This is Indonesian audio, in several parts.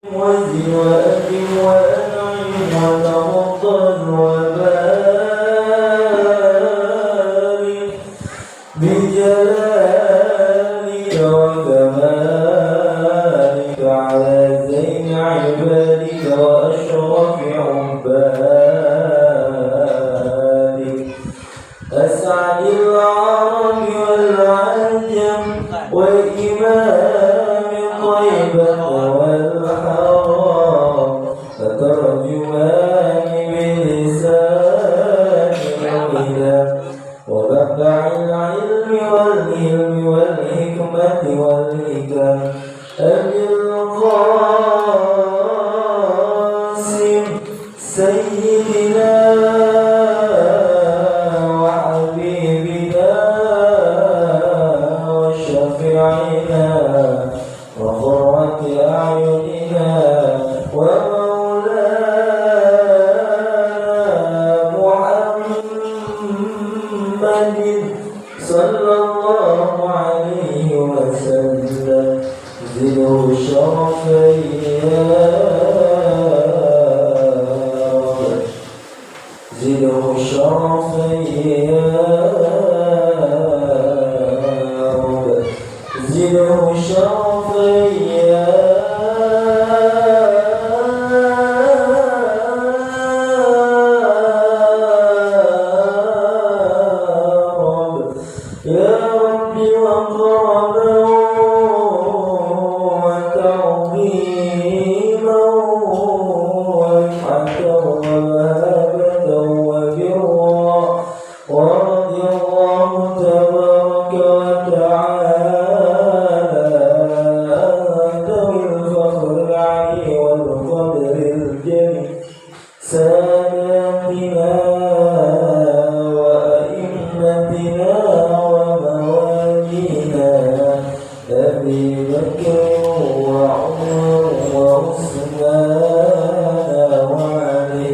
وزن وأكرم وأنعم وتفضل وبارك بجلالك وكمالك على زين عبادك وأشرف عبادك أسعد العرب والعجم وإمام طيبة والحرام فترجمان بلسان الإله ومنبع العلم والهلم والحكمة والحكم أبي القاسم سيدنا وحبيبنا وشفيعنا وقرة أعيننا ومولانا محمد صلى الله عليه وسلم زده شرفا يا رب زده شرفا يا رب زده شرفا يا رب يا ربي وكرما وتعظيما ورفعة ومهابة وبرا ورضي الله تبارك وتعالى عن ذوي الفخر العلي والقدر الجليل ساداتنا وأئمتنا وموالينا أبي بكر وعمر وعثمان وعلي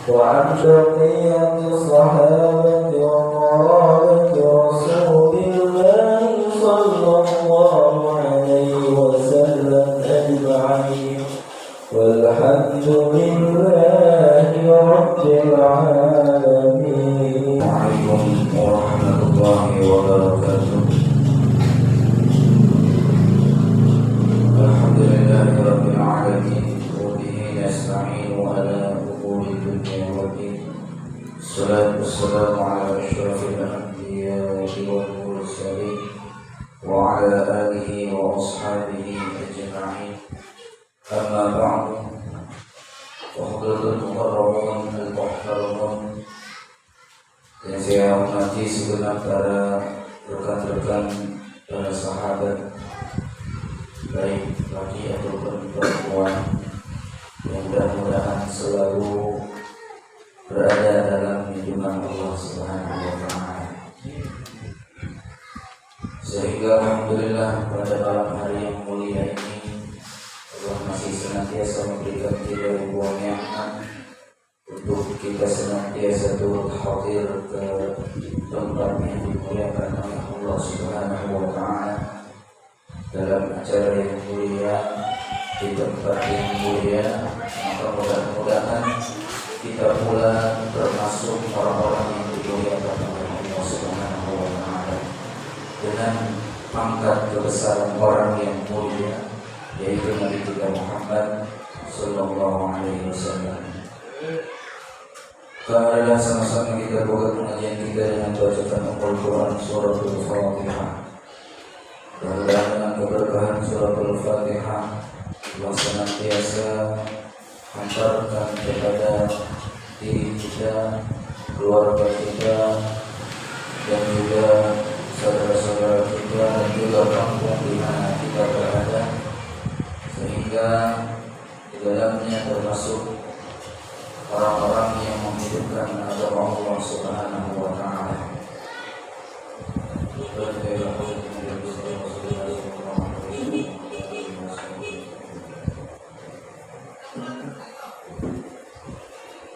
وعن بقية الصحابة وقرابة رسول الله صلى الله عليه وسلم أجمعين والحمد لله رب العالمين. عليكم ورحمة الله وبركاته. الحمد لله رب العالمين وبه نستعين على أمور الدنيا والدين. الصلاة والسلام على أشرف الأنبياء والمرسلين وعلى آله وأصحابه أجمعين. أما بعد فحضرة المقربون المحترمون yang saya hormati segenap para rekan-rekan para sahabat baik laki ataupun perempuan yang mudah-mudahan selalu berada dalam lindungan Allah Subhanahu wa Ta'ala, sehingga alhamdulillah pada malam hari yang mulia ini Allah masih senantiasa memberikan kita ribuan nikmat untuk kita senantiasa turut hadir ke tempat yang dimuliakan oleh Allah Subhanahu wa Ta'ala dalam acara yang mulia di tempat yang mulia. Maka mudah-mudahan kita pula termasuk orang-orang yang dimuliakan oleh Allah Subhanahu wa Ta'ala dengan pangkat kebesaran orang yang mulia, yaitu Nabi kita Muhammad sallallahu alaihi wasallam. Marilah sama-sama kita buka pengajian kita dengan bacaan Al-Quran Suratul Fatihah. Mudah-mudahan dengan keberkahan Suratul Fatihah Allah senantiasa hantarkan kepada diri kita, keluarga kita, dan juga saudara-saudara kita, dan juga kampung di mana kita berada, sehingga di dalamnya termasuk orang-orang yang menghidupkan agama Allah Subhanahu wa Ta'ala.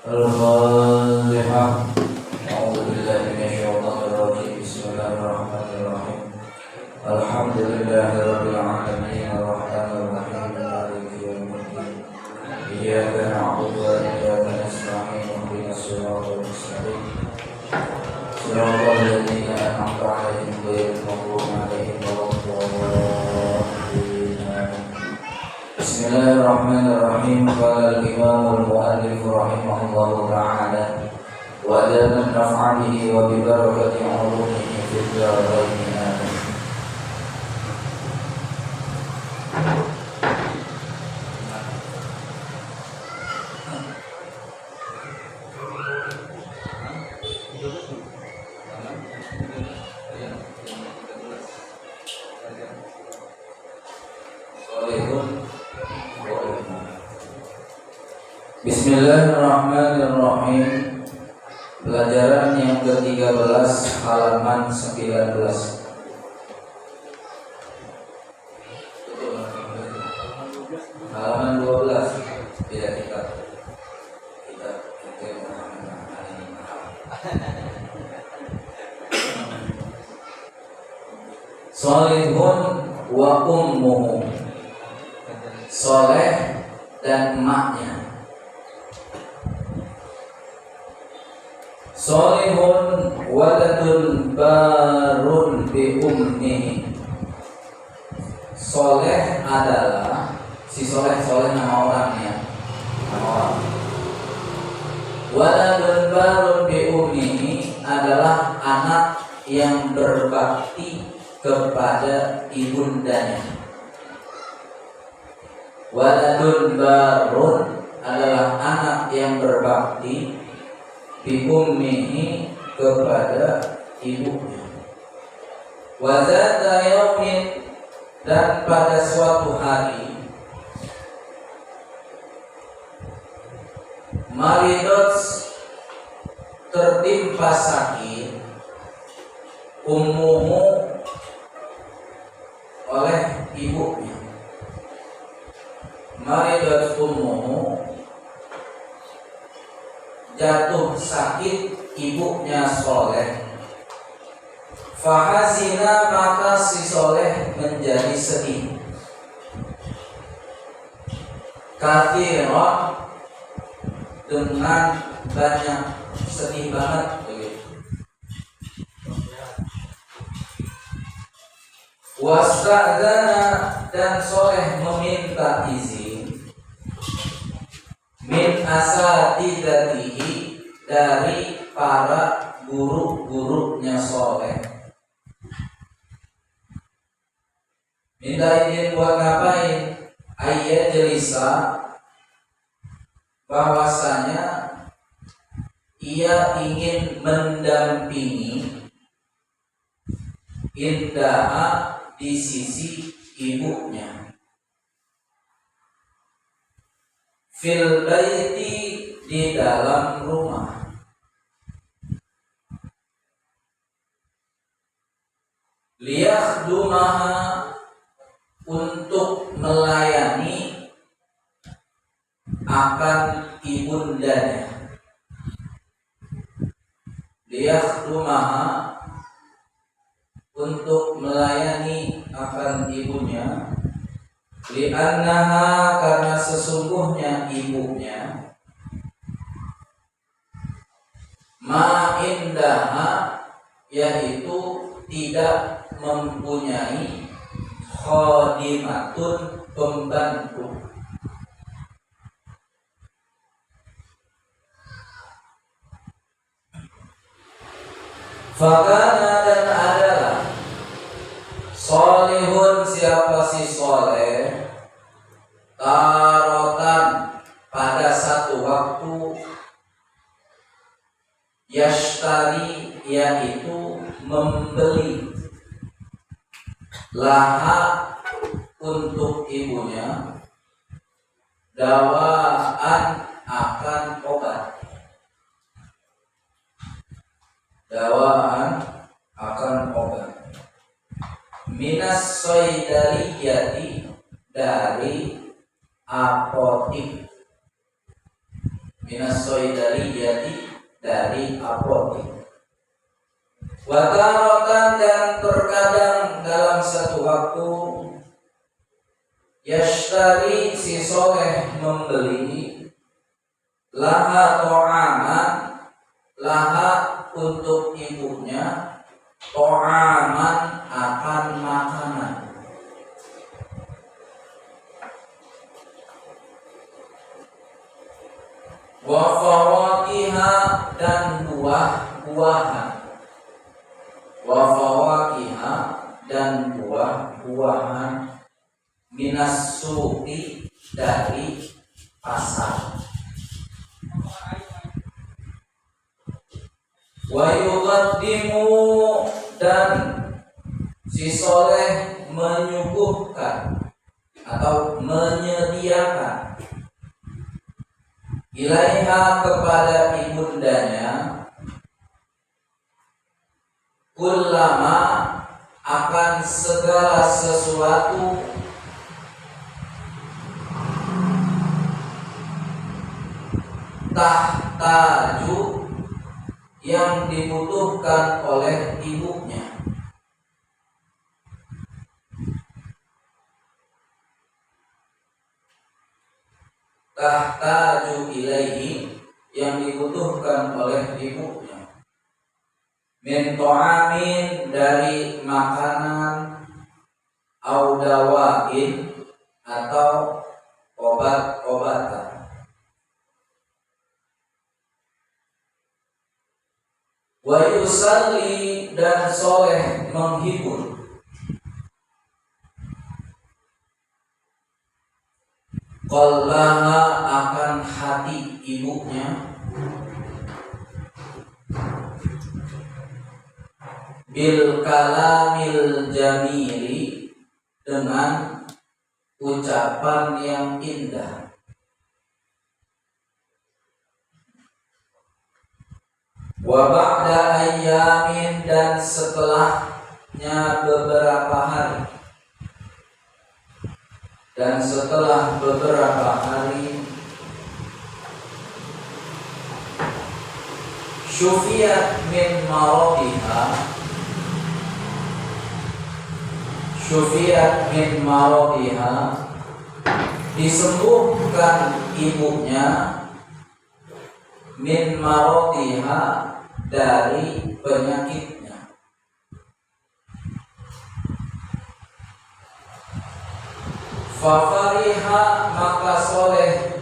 Al-Fatihah. A'udzu billahi minasyaitonir rajim. Bismillahirrahmanirrahim. Alhamdulillahirabbil alamin arrahmanir rahim maliki yaumiddin. إياك نعبد وإياك نستعين اهدنا الصراط المستقيم صراط الذين أنعمت عليهم غير المغضوب عليهم ولا الضالين. بسم الله الرحمن الرحيم. قال الإمام المؤلف رحمه الله تعالى: وأدام النفع به وببركة علومه في الدارين آمين. Bismillahirrahmanirrahim. Pelajaran yang ke-13 halaman 19. Halaman 12. Tidak kita Solihun wa ummuhu. Soleh dan emaknya. Solihun waladun barun bi ummihi. Soleh adalah si soleh nama orangnya, nama orang. Waladun barun bi ummihi adalah anak yang berbakti kepada ibundanya. Waladun barun adalah anak yang berbakti bi ummihi kepada ibunya. Wa zata yaumin, dan pada suatu hari maridot tertimpa sakit ummuhu oleh ibunya. Maridot ummuhu, jatuh sakit ibunya soleh. Fahazina, maka si soleh menjadi sedih. Kathiron, dengan banyak, sedih banget begitu. Wasta'dana, dan soleh meminta izin min asatidatihi, dari para guru-gurunya soleh. Minta izin buat ngapain? Ayat jelisa, bahwasanya ia ingin mendampingi indah di sisi ibunya. Fil baiti, di dalam rumah. Liyakhdumaha, untuk melayani akan ibundanya. Liyakhdumaha, untuk melayani akan ibunya. Li'annaha, karena sesungguhnya ibunya, ma'indaha, yaitu tidak mempunyai khodimatun, pembantu. Fakana, dan adalah solihun, siapa si soleh, tarotan, pada satu waktu, yashtari, yaitu membeli, laha, untuk ibunya, dawaan, akan obat. Dawaan, akan obat. Minas soidaliyati, dari apotik. Minas soidaliyati, dari apotik. Watarotan, dan terkadang dalam satu waktu, Yashtari si soleh membeli laha to'aman, laha untuk ibunya, to'aman akan makanan. Wa fawakiha dan buah-buahan. Wa fawakiha dan buah-buahan. Minas suqi dari pasar. Wa yuqaddimu dan si soleh menyuguhkan atau menyediakan ilaiha kepada ibundanya kullama akan segala sesuatu tahtaju yang dibutuhkan oleh ibunya. Tahtaju ilaihi yang dibutuhkan oleh ibunya. Min to'amin dari makanan, au dawain atau obat-obatan. Wa yusalli dan soleh menghibur qalbaha akan hati ibunya bil kalamil jamili dengan ucapan yang indah. Wa ba'da ayyamin dan setelahnya beberapa hari. Dan setelah beberapa hari syufiyat min maradiha disembuhkan ibunya min maradiha dari penyakitnya. Fafariha maka soleh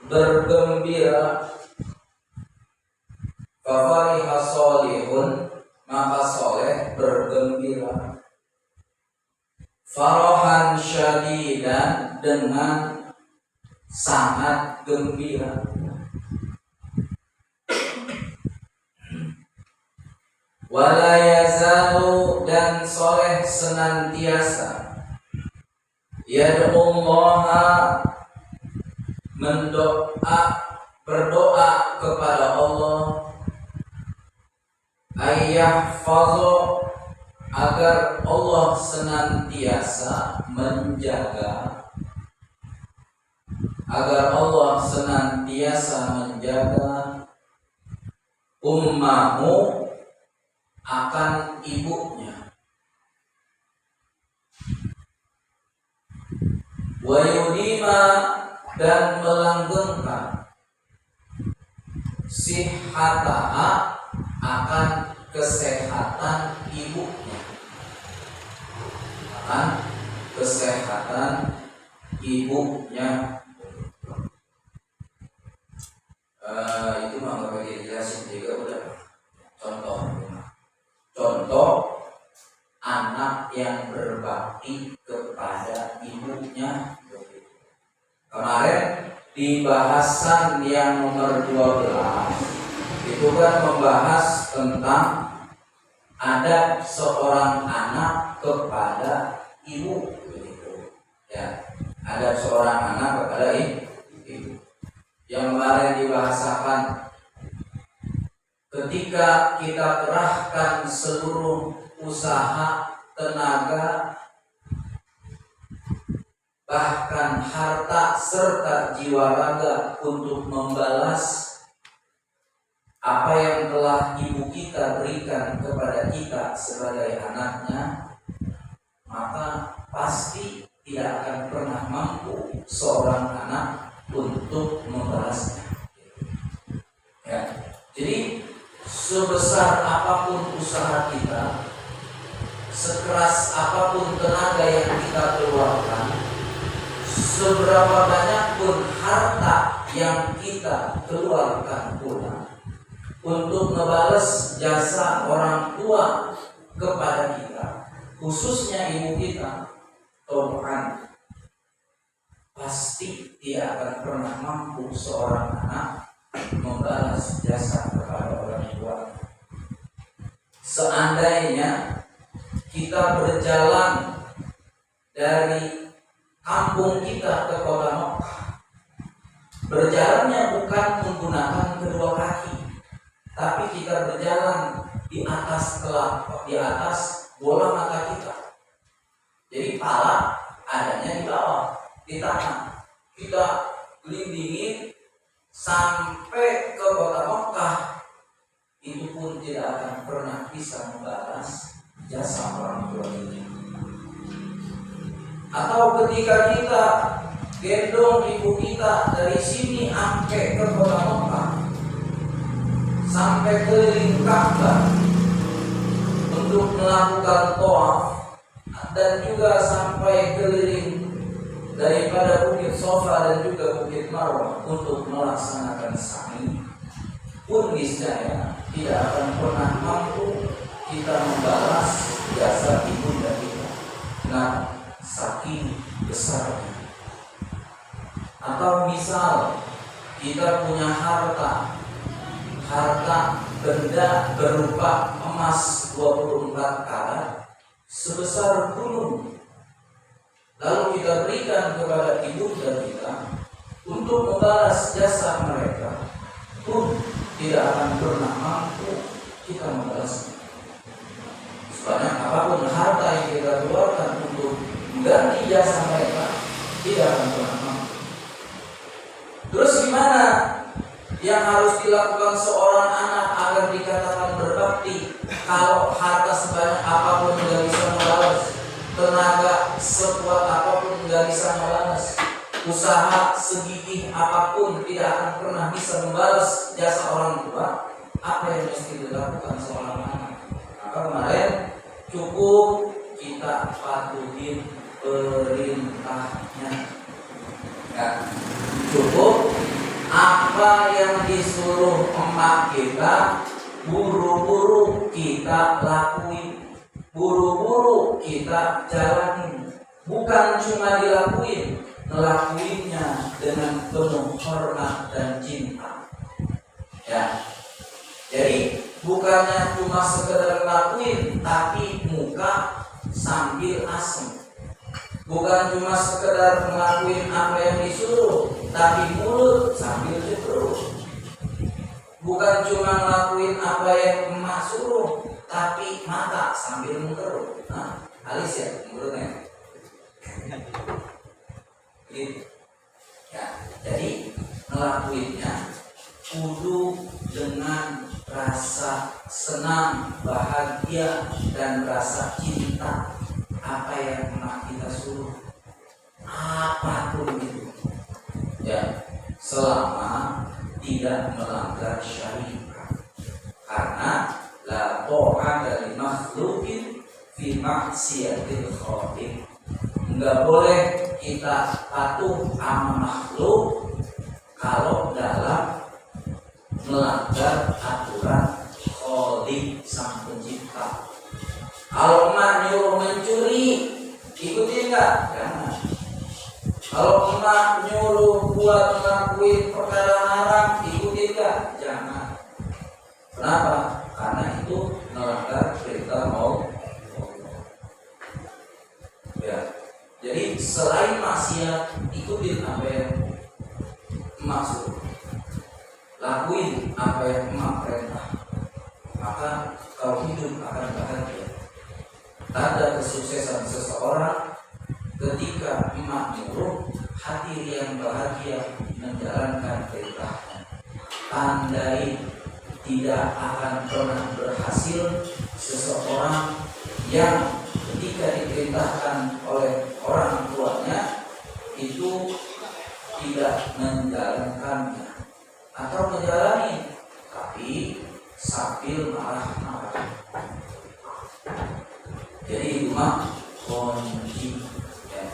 bergembira. Fafariha solihun maka soleh bergembira. Farahan syadidan dengan sangat gembira. Wala yazalu dan soleh senantiasa yad'ullaha berdoa kepada Allah ayyahfazu agar Allah senantiasa menjaga ummahu akan ibunya. Wa yudima dan melanggengkan sihhataha akan kesehatan ibunya. Itu mah nggak perlu dijelasin juga udah. Contoh anak yang berbakti kepada ibunya. Kemarin di bahasan yang nomor 12 itu kan membahas tentang adab seorang anak kepada ibu, begitu. Ya, adab seorang anak kepada ibu. Yang kemarin dibahasakan ketika kita kerahkan seluruh usaha, tenaga, bahkan harta serta jiwa raga untuk membalas apa yang telah ibu kita berikan kepada kita sebagai anaknya, maka pasti tidak akan pernah mampu seorang anak untuk membalasnya. Ya. Jadi sebesar apapun usaha kita, sekeras apapun tenaga yang kita keluarkan, seberapa banyak pun harta yang kita keluarkan pula untuk membalas jasa orang tua kepada kita, khususnya ibu kita, Tuhan pasti tidak akan pernah mampu seorang anak membalas jasa kepada orang tua. Seandainya kita berjalan dari kampung kita ke kota Mekah, berjalannya bukan menggunakan kedua kaki, tapi kita berjalan di atas bola mata kita. Jadi pala adanya di bawah, di tanah. Kita gelindingin sampai ke kota Mekah, itu pun tidak akan pernah bisa membalas jasa orang tua ini. Atau ketika kita gendong ibu kita dari sini sampai ke kota Mekah, sampai keliling Ka'bah untuk melakukan tawaf, dan juga sampai keliling daripada Bukit Sofa dan juga Bukit Marwah untuk melaksanakan sa'i, pun niscaya tidak akan pernah mampu kita membalas jasa ibunda kita. Nah, saking besarnya. Atau misal kita punya harta benda berupa emas 24 karat sebesar gunung, lalu kita berikan kepada ibunda kita untuk membalas jasa mereka, pun tidak akan pernah mampu kita membalasnya. Sebanyak apapun harta yang kita keluarkan untuk mengganti jasa mereka, tidak akan pernah mampu. Terus gimana yang harus dilakukan seorang anak agar dikatakan berbakti kalau harta sebanyak apapun nggak bisa membalas, tenaga sekuat apapun nggak bisa membalas, usaha segigih apapun tidak akan pernah bisa membalas jasa orang tua? Apa yang mesti dilakukan seorang anak? Maka kemarin cukup kita patuhin perintahnya, ya. Cukup apa yang disuruh emak kita, buru-buru kita lakuin, buru-buru kita jalanin. Bukan cuma dilakuin, ngelakuinnya dengan penuh hormat dan cinta. Ya. Jadi bukannya cuma sekedar ngelakuin, tapi muka sambil asem. Bukan cuma sekedar ngelakuin apa yang disuruh, tapi mulut sambil cekrut. Bukan cuma ngelakuin apa yang emak suruh, tapi mata sambil mengkerut. Nah, alis ya mulutnya. Gitu. Ya, jadi ngelakuinnya kudu dengan rasa senang, bahagia, dan rasa cinta. Apa yang emak kita suruh, apapun itu, ya, selama tidak melanggar syariat. Karena la ta'ata li makhluqin fi maksiatil khaliq. Enggak boleh kita patuh sama makhluk kalau dalam melanggar aturan Khaliq sang pencipta. Kalau emak nyuruh mencuri, ikutin enggak? Jangan. Kalau emak nyuruh buat ngelakuin perkara haram, ikutin enggak? Jangan. Kenapa? Karena itu melanggar perintah Allah. Ya. Jadi selain maksiat, ikutin apa yang emak suruh, lakuin apa yang emak perintah, maka kau hidup akan bahagia. Tanda kesuksesan seseorang ketika emak nyuruh, hati yang bahagia menjalankan perintahnya. Tandai tidak akan pernah berhasil seseorang yang ketika diperintahkan oleh orang tuanya itu tidak menjalankannya atau menjalani, tapi sambil marah-marah. Jadi itu mah kunci ya.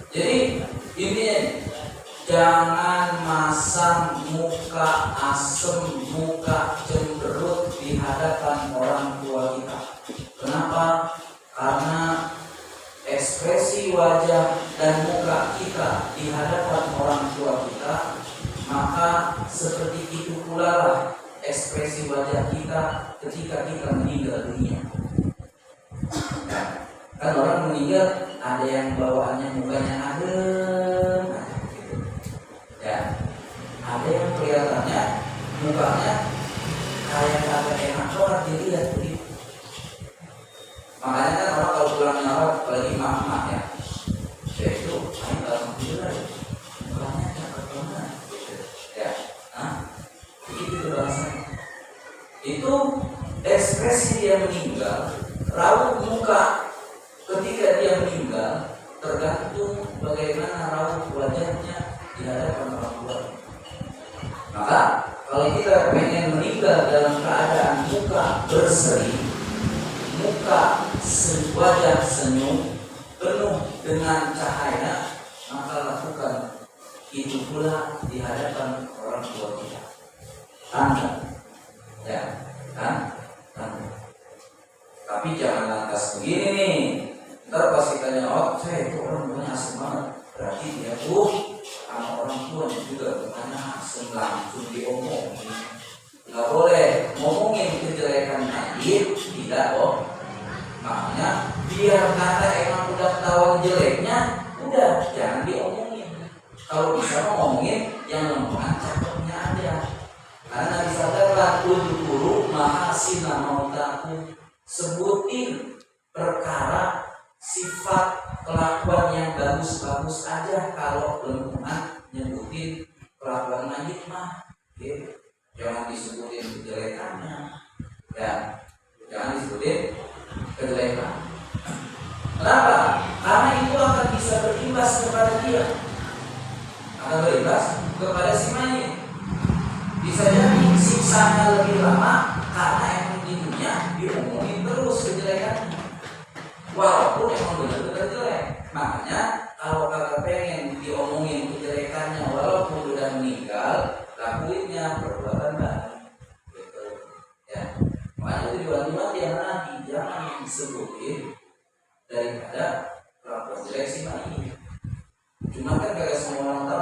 Jadi intinya jangan masang muka asem, muka cemberut di hadapan orang tua kita. Kenapa? Karena ekspresi wajah dan muka kita di hadapan orang tua kita, maka seperti itu pula lah ekspresi wajah kita ketika kita meninggal dunia. Nah, kan orang meninggal ada yang bawaannya mukanya adem, gitu. Ya, ada yang kelihatannya mukanya kayak kagak enak banget dilihat gitu. Makanya kan orang kalau pulang nyawa, apalagi emak-emak ya, itu alhamdulillah mukanya cakep banget gitu. Ya, begitu bahasanya. Itu ekspresi dia meninggal, raut muka ketika dia meninggal tergantung bagaimana raut wajahnya di hadapan orang tua. Maka kalau kita pengen meninggal dalam keadaan muka berseri, muka wajah senyum penuh dengan cahaya, maka lakukan itu pula di hadapan orang tua kita. Tanda, ya, kan? Tanda. Tapi jangan lantas begini nih. Ntar pas kita tanya, oh saya itu orang tuanya asem banget, berarti dia tuh sama orang tuanya juga bukannya asem, langsung diomong. Nggak boleh ngomongin kejelekan tadi, tidak kok. Makanya biar kata emang udah tahu jeleknya, udah jangan diomongin. Kalau bisa ngomongin yang lemah cakepnya aja. Karena disadarkan udhkuru mahasina mautaku, sebutin perkara sifat kelakuan yang bagus-bagus aja. Kalau lemah nyebutin kelakuan mayit mah, gitu. Jangan disebutin kejelekannya, ya jangan disebutin kejelekan. Kenapa? Karena itu akan bisa berimbas kepada dia, akan berimbas kepada si mayit. Bisa jadi siksanya lebih lama karena emang di dunia diomongin terus kejelekannya, walaupun emang benar-benar jelek. Makanya kalau kagak pengen diomongin kejelekannya walaupun udah meninggal, lakuinnya perbuatan baik, gitu ya. Makanya tujuan yang nanti jangan disebutin daripada kelakuan jelek si mayit. Cuma kan kagak semua orang tahu